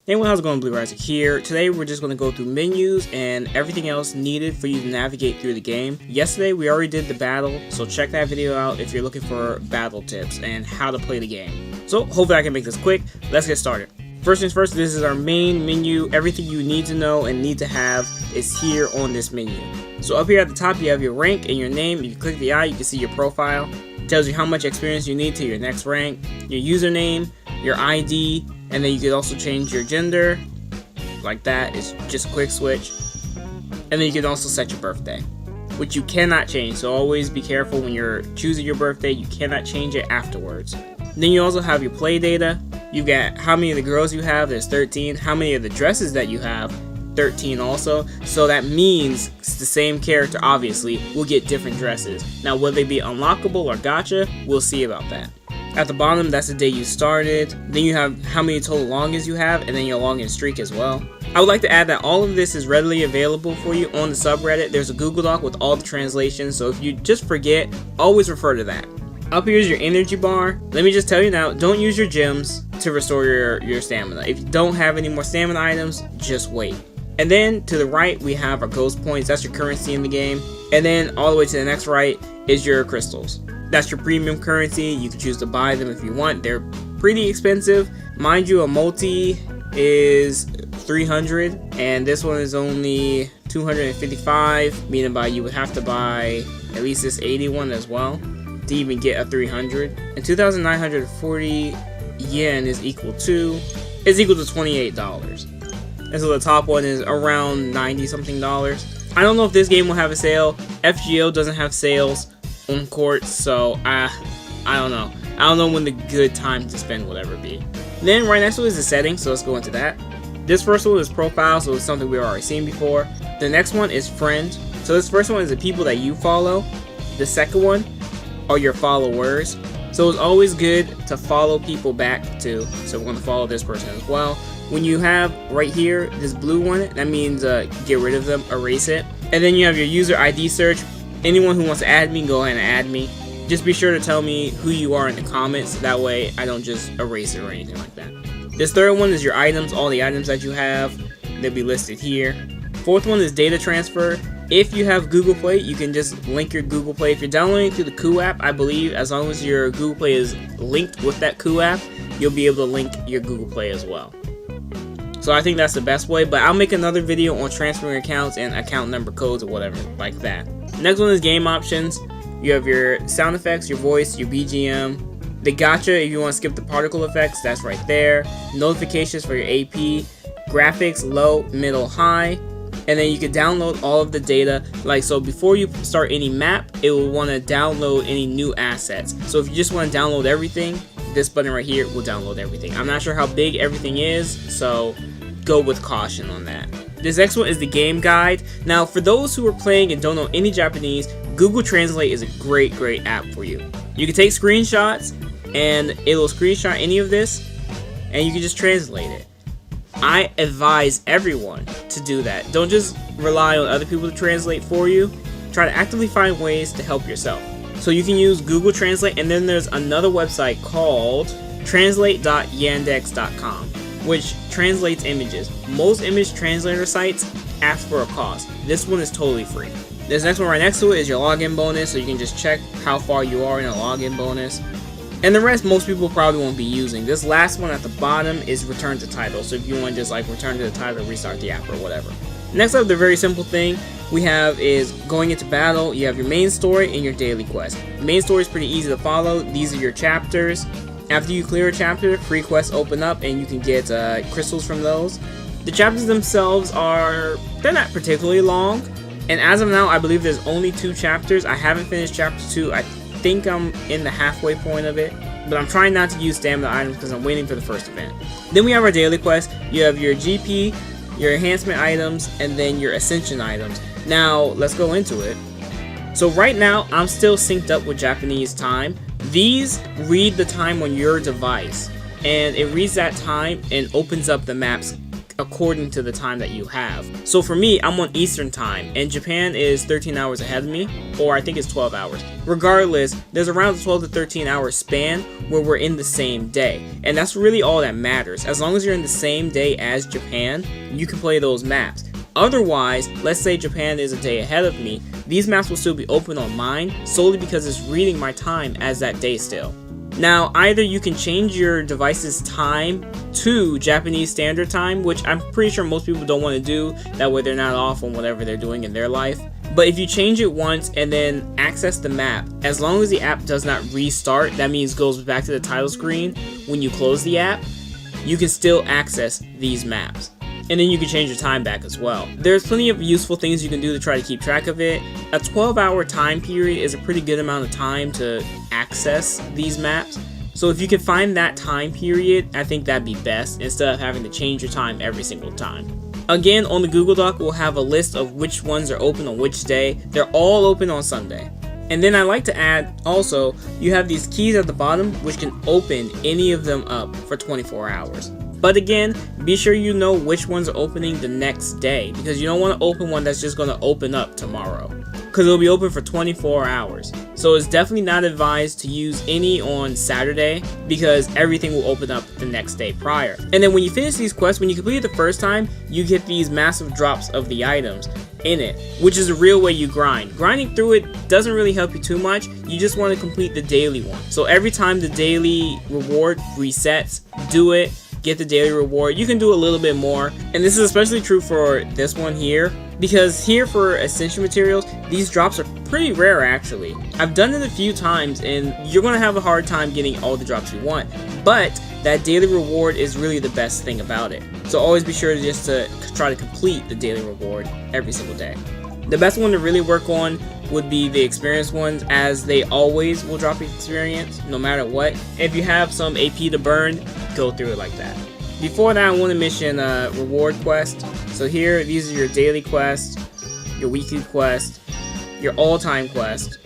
Hey everyone, how's it going? Blue Rising here. Today we're just going to go through menus and everything else needed for you to navigate through the game. Yesterday we already did the battle, so check that video out if you're looking for battle tips and how to play the game. So hopefully I can make this quick. Let's get started. First things first, this is our main menu. Everything you need to know and need to have is here on this menu. So up here at the top you have your rank and your name. If you click the eye you can see your profile. It tells you how much experience you need to your next rank, your username, your ID, and then you can also change your gender, like that. It's just a quick switch. And then you can also set your birthday, which you cannot change, so always be careful when you're choosing your birthday. You cannot change it afterwards. Then you also have your play data. You've got how many of the girls you have, there's 13. How many of the dresses that you have, 13 also. So that means it's the same character, obviously, will get different dresses. Now, will they be unlockable or gacha? We'll see about that. At the bottom, that's the day you started. Then you have how many total logins you have, and then your login streak as well. I would like to add that all of this is readily available for you on the subreddit. There's a Google Doc with all the translations, so if you just forget, always refer to that. Up here is your energy bar. Let me just tell you now, don't use your gems to restore your stamina. If you don't have any more stamina items, just wait. And then to the right, we have our ghost points. That's your currency in the game. And then all the way to the next right is your crystals. That's your premium currency. You can choose to buy them if you want. They're pretty expensive. Mind you, a multi is 300 and this one is only 255, meaning by you would have to buy at least this 81 as well to even get a 300. And 2,940 yen is equal to $28. And so the top one is around 90 something dollars. I don't know if this game will have a sale. FGO doesn't have sales on courts, so I don't know. I don't know when the good time to spend will ever be. Then right next to it is the settings, so let's go into that. This first one is profile, so it's something we've already seen before. The next one is friend. So this first one is the people that you follow. The second one are your followers. So it's always good to follow people back too. So we're going to follow this person as well. When you have right here this blue one, that means get rid of them, erase it. And then you have your user ID search. Anyone who wants to add me, go ahead and add me. Just be sure to tell me who you are in the comments. That way I don't just erase it or anything like that. This third one is your items, all the items that you have. They'll be listed here. Fourth one is data transfer. If you have Google Play, you can just link your Google Play. If you're downloading through the Ku app, I believe as long as your Google Play is linked with that Ku app, you'll be able to link your Google Play as well. So I think that's the best way, but I'll make another video on transferring accounts and account number codes or whatever like that. Next one is game options. You have your sound effects, your voice, your BGM. The gacha, if you want to skip the particle effects, that's right there. Notifications for your AP. Graphics, low, middle, high. And then you can download all of the data. Like, so before you start any map, it will want to download any new assets. So if you just want to download everything, this button right here will download everything. I'm not sure how big everything is, so go with caution on that. This next one is the game guide. Now, for those who are playing and don't know any Japanese, Google Translate is a great app for you. You can take screenshots and it'll screenshot any of this and you can just translate it. I advise everyone to do that. Don't just rely on other people to translate for you. Try to actively find ways to help yourself. So you can use Google Translate, and then there's another website called translate.yandex.com, which translates images. Most image translator sites ask for a cost. This one is totally free. This next one right next to it is your login bonus, so you can just check how far you are in a login bonus. And the rest most people probably won't be using. This last one at the bottom is return to title, so if you want to just like return to the title, restart the app or whatever. Next up, the very simple thing we have is going into battle. You have your main story and your daily quest. The main story is pretty easy to follow. These are your chapters. After you clear a chapter, free quests open up and you can get crystals from those. The chapters themselves they're not particularly long. And as of now, I believe there's only 2 chapters. I haven't finished chapter 2. I think I'm in the halfway point of it. But I'm trying not to use stamina items because I'm waiting for the first event. Then we have our daily quest. You have your GP, your enhancement items, and then your ascension items. Now, let's go into it. So right now, I'm still synced up with Japanese time. These read the time on your device, and it reads that time and opens up the maps according to the time that you have. So for me, I'm on Eastern time, and Japan is 13 hours ahead of me, or I think it's 12 hours. Regardless, there's around a 12 to 13 hour span where we're in the same day, and that's really all that matters. As long as you're in the same day as Japan, you can play those maps. Otherwise, let's say Japan is a day ahead of me, these maps will still be open on mine, solely because it's reading my time as that day still. Now, either you can change your device's time to Japanese Standard Time, which I'm pretty sure most people don't want to do, that way they're not off on whatever they're doing in their life. But if you change it once and then access the map, as long as the app does not restart, that means goes back to the title screen when you close the app, you can still access these maps. And then you can change your time back as well. There's plenty of useful things you can do to try to keep track of it. A 12-hour time period is a pretty good amount of time to access these maps. So if you can find that time period, I think that'd be best, instead of having to change your time every single time. Again, on the Google Doc, we'll have a list of which ones are open on which day. They're all open on Sunday. And then I like to add, also, you have these keys at the bottom, which can open any of them up for 24 hours. But again, be sure you know which ones are opening the next day, because you don't want to open one that's just going to open up tomorrow, because it'll be open for 24 hours. So it's definitely not advised to use any on Saturday, because everything will open up the next day prior. And then when you finish these quests, when you complete it the first time, you get these massive drops of the items in it, which is a real way you grind. Grinding through it doesn't really help you too much. You just want to complete the daily one. So every time the daily reward resets, do it. Get the daily reward. You can do a little bit more, and this is especially true for this one here, because here for Ascension materials, these drops are pretty rare actually. I've done it a few times, and you're going to have a hard time getting all the drops you want, but that daily reward is really the best thing about it. So always be sure just to try to complete the daily reward every single day. The best one to really work on would be the experience ones, as they always will drop experience no matter what. If you have some AP to burn, go through it like that. Before that, I want to mention reward quest. So here, these are your daily quest, your weekly quest, your all-time quest,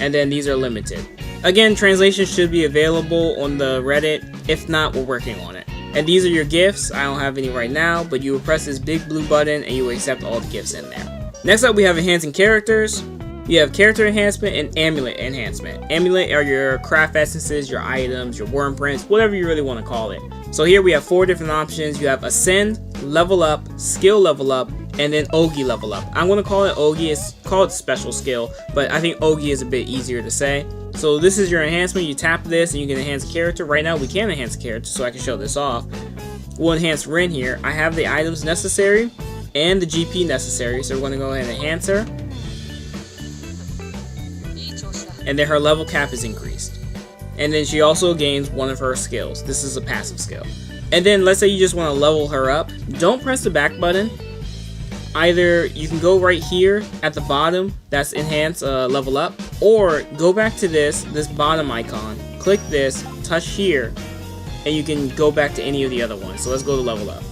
and then these are limited. Again, translation should be available on the Reddit. If not, we're working on it. And these are your gifts. I don't have any right now, but you will press this big blue button and you will accept all the gifts in there. Next up, we have enhancing characters. You have character enhancement and amulet enhancement. Amulet are your craft essences, your items, your worm prints, whatever you really want to call it. So here we have 4 different options. You have ascend, level up, skill level up, and then Ogi level up. I'm going to call it Ogi. It's called special skill, but I think Ogi is a bit easier to say. So this is your enhancement. You tap this and you can enhance a character. Right now we can enhance a character, so I can show this off. We'll enhance Rin here. I have the items necessary and the GP necessary, so we're going to go ahead and enhance her. And then her level cap is increased. And then she also gains one of her skills. This is a passive skill. And then let's say you just want to level her up. Don't press the back button. Either you can go right here at the bottom, that's enhance level up, or go back to this bottom icon, click this, touch here, and you can go back to any of the other ones. So let's go to level up.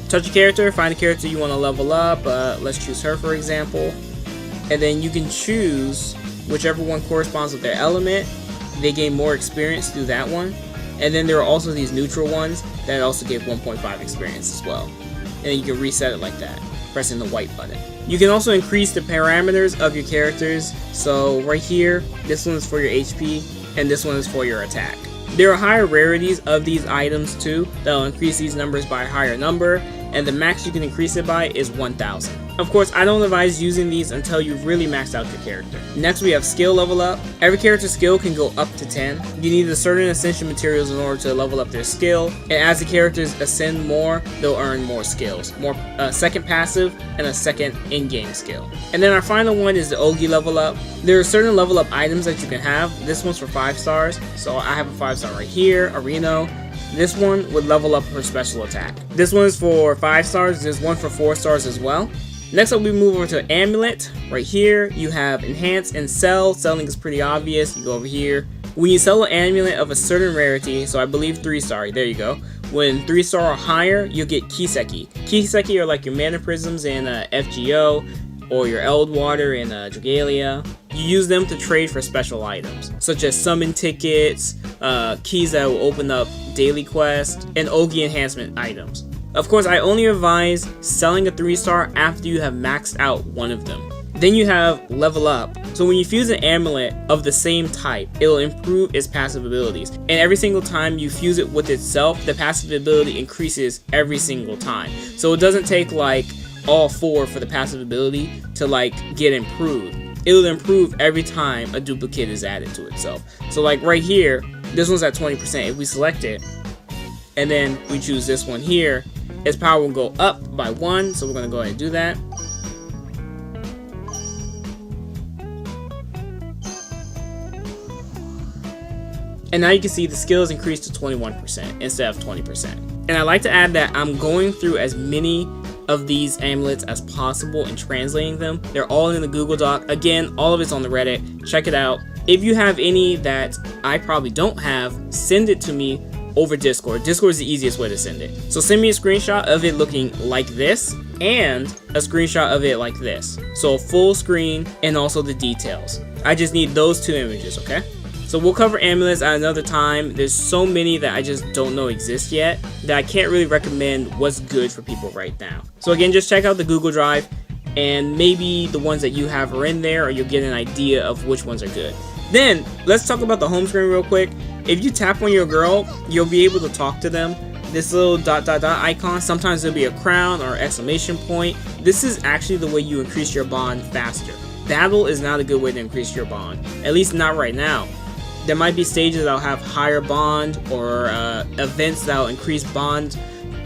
Touch a character, find a character you want to level up. Let's choose her for example. And then you can choose whichever one corresponds with their element. They gain more experience through that one. And then there are also these neutral ones that also give 1.5 experience as well. And then you can reset it like that, pressing the white button. You can also increase the parameters of your characters. So right here, this one is for your HP, and this one is for your attack. There are higher rarities of these items too that will increase these numbers by a higher number, and the max you can increase it by is 1000. Of course, I don't advise using these until you've really maxed out your character. Next, we have skill level up. Every character's skill can go up to 10. You need a certain ascension materials in order to level up their skill, and as the characters ascend more, they'll earn more skills, more second passive and a second in-game skill. And then our final one is the Ogi level up. There are certain level up items that you can have. This one's for 5 stars, so I have a 5-star right here, Areno. This one would level up her special attack. This one is for 5 stars. There's one for 4 stars as well. Next up, we move over to Amulet. Right here, you have Enhance and Sell. Selling is pretty obvious. You go over here. When you sell an amulet of a certain rarity, so I believe 3-star, there you go. When 3-star or higher, you'll get Kiseki. Kiseki are like your mana prisms in FGO, or your Eld Water in Dragalia. You use them to trade for special items, such as summon tickets, keys that will open up daily quests, and Ogi enhancement items. Of course, I only advise selling a 3-star after you have maxed out one of them. Then you have level up. So when you fuse an amulet of the same type, it'll improve its passive abilities. And every single time you fuse it with itself, the passive ability increases every single time. So it doesn't take like all 4 for the passive ability to like get improved. It'll improve every time a duplicate is added to itself. So like right here, this one's at 20%. If we select it, and then we choose this one here, its power will go up by 1. So we're gonna go ahead and do that. And now you can see the skills increased to 21% instead of 20%. And I like to add that I'm going through as many of these amulets as possible and translating them. They're all in the Google Doc. Again, all of it's on the Reddit. Check it out. If you have any that I probably don't have, send it to me over Discord. Discord is the easiest way to send it. So send me a screenshot of it looking like this and a screenshot of it like this. So a full screen and also the details. I just need those 2 images, okay? So we'll cover amulets at another time. There's so many that I just don't know exist yet that I can't really recommend what's good for people right now. So again, just check out the Google Drive and maybe the ones that you have are in there, or you'll get an idea of which ones are good. Then let's talk about the home screen real quick. If you tap on your girl, you'll be able to talk to them. This little ... icon, sometimes there'll be a crown or exclamation point. This is actually the way you increase your bond faster. Battle is not a good way to increase your bond, at least not right now. There might be stages that'll have higher bond or events that'll increase bond,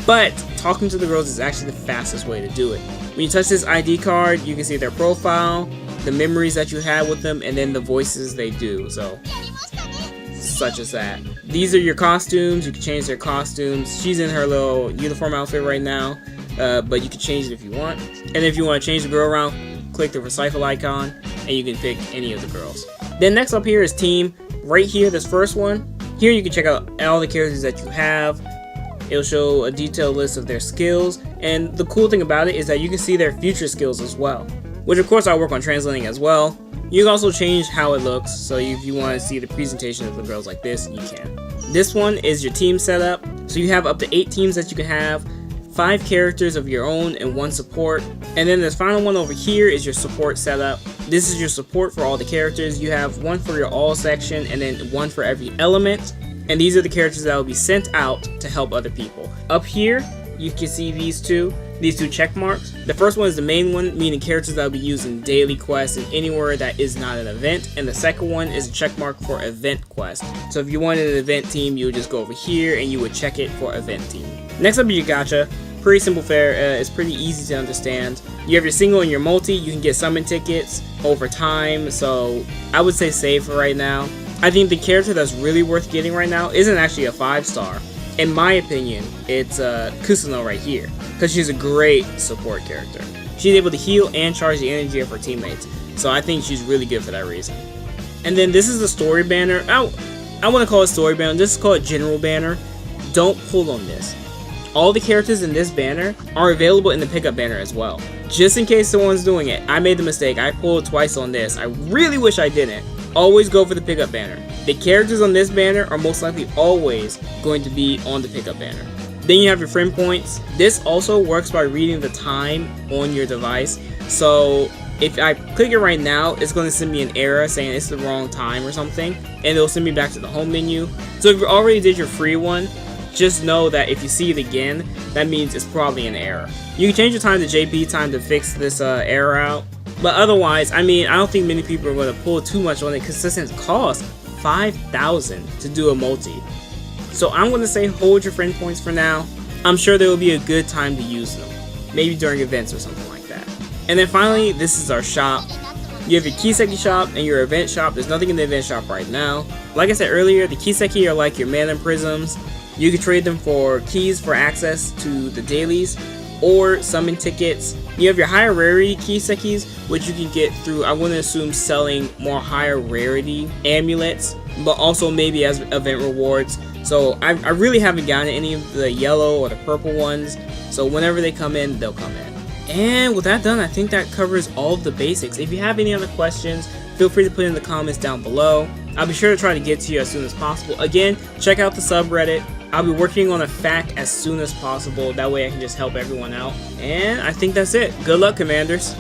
but talking to the girls is actually the fastest way to do it. When you touch this ID card, you can see their profile, the memories that you had with them, and then the voices they do, so such as that. These are your costumes. You can change their costumes. She's in her little uniform outfit right now, but you can change it if you want. And if you want to change the girl around, click the recycle icon, and you can pick any of the girls. Then next up here is team. Right here, this first one, here you can check out all the characters that you have. It'll show a detailed list of their skills, and the cool thing about it is that you can see their future skills as well, which of course I'll work on translating as well. You can also change how it looks, so if you want to see the presentation of the girls like this, you can. This one is your team setup, so you have up to 8 teams that you can have, 5 characters of your own and 1 support. And then this final one over here is your support setup. This is your support for all the characters. You have 1 for your all section and then 1 for every element. And these are the characters that will be sent out to help other people. Up here, you can see these two check marks. The first one is the main one, meaning characters that will be used in daily quests and anywhere that is not an event. And the second one is a check mark for event quest. So if you wanted an event team, you would just go over here and you would check it for event team. Next up is your gacha. Pretty simple fare. It's pretty easy to understand. You have your single and your multi. You can get summon tickets over time, so I would say save for right now. I think the character that's really worth getting right now isn't actually a 5-star. In my opinion, it's Kusuno right here, because she's a great support character. She's able to heal and charge the energy of her teammates, so I think she's really good for that reason. And then this is the story banner. I want to call it story banner. Just call it general banner. Don't pull on this. All the characters in this banner are available in the pickup banner as well. Just in case someone's doing it, I made the mistake. I pulled twice on this. I really wish I didn't. Always go for the pickup banner. The characters on this banner are most likely always going to be on the pickup banner. Then you have your friend points. This also works by reading the time on your device. So if I click it right now, it's going to send me an error saying it's the wrong time or something, and it'll send me back to the home menu. So if you already did your free one, just know that if you see it again, that means it's probably an error. You can change your time to JP time to fix this error out. But otherwise, I mean, I don't think many people are going to pull too much on it because this costs 5,000 to do a multi. So I'm going to say hold your friend points for now. I'm sure there will be a good time to use them. Maybe during events or something like that. And then finally, this is our shop. You have your Kiseki shop and your event shop. There's nothing in the event shop right now. Like I said earlier, the Kiseki are like your mana prisms. You can trade them for keys for access to the dailies or summon tickets. You have your higher rarity Kisekis, which you can get through, I want to assume, selling more higher rarity amulets, but also maybe as event rewards. So I really haven't gotten any of the yellow or the purple ones, so whenever they come in, they'll come in. And with that done, I think that covers all of the basics. If you have any other questions, feel free to put in the comments down below. I'll be sure to try to get to you as soon as possible. Again, check out the subreddit. I'll be working on a fact as soon as possible. That way I can just help everyone out. And I think that's it. Good luck, Commanders.